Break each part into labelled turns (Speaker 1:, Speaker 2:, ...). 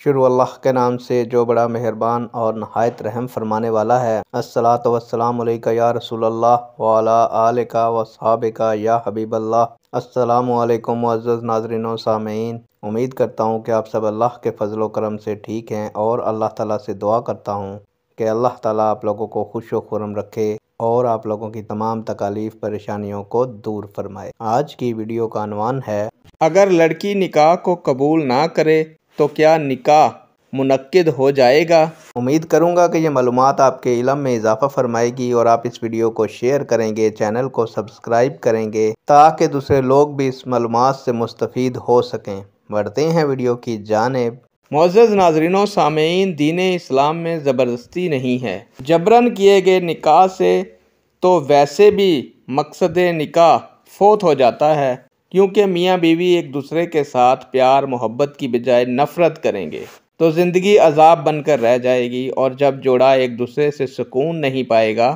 Speaker 1: شروع اللہ کے نام سے جو بڑا مہربان اور نہایت رحم فرمانے والا ہے۔ الصلاۃ والسلام علیکہ یا رسول اللہ وعلی آلک وصحابک یا حبیب اللہ۔ السلام علیکم معزز ناظرین و سامعین، امید کرتا ہوں کہ آپ سب اللہ کے فضل و کرم سے ٹھیک ہیں، اور اللہ تعالیٰ سے دعا کرتا ہوں کہ اللہ تعالیٰ آپ لوگوں کو خوش و خرم رکھے اور آپ لوگوں کی تمام تکالیف پریشانیوں کو دور فرمائے۔ آج کی ویڈیو کا عنوان ہے، اگر لڑکی نکاح کو قبول نہ کرے تو کیا نکاح منعقد ہو جائے گا؟ امید کروں گا کہ یہ معلومات آپ کے علم میں اضافہ فرمائے گی اور آپ اس ویڈیو کو شیئر کریں گے، چینل کو سبسکرائب کریں گے تاکہ دوسرے لوگ بھی اس معلومات سے مستفید ہو سکیں۔ بڑھتے ہیں ویڈیو کی جانب۔ معزز ناظرین و سامعین، دین اسلام میں زبردستی نہیں ہے۔ جبراً کیے گئے نکاح سے تو ویسے بھی مقصد نکاح فوت ہو جاتا ہے، کیونکہ میاں بیوی ایک دوسرے کے ساتھ پیار محبت کی بجائے نفرت کریں گے تو زندگی عذاب بن کر رہ جائے گی، اور جب جوڑا ایک دوسرے سے سکون نہیں پائے گا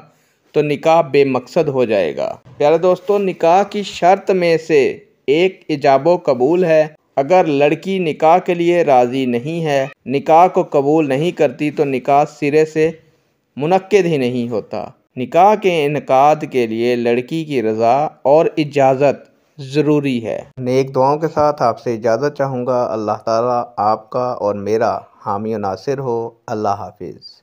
Speaker 1: تو نکاح بے مقصد ہو جائے گا۔ پیارے دوستو، نکاح کی شرط میں سے ایک ایجاب و قبول ہے۔ اگر لڑکی نکاح کے لیے راضی نہیں ہے، نکاح کو قبول نہیں کرتی، تو نکاح سرے سے منعقد ہی نہیں ہوتا۔ نکاح کے انعقاد کے لیے لڑکی کی رضا اور اجازت ضروری ہے۔ نیک دعاؤں کے ساتھ آپ سے اجازت چاہوں گا۔ اللہ تعالیٰ آپ کا اور میرا حامی و ناصر ہو۔ اللہ حافظ۔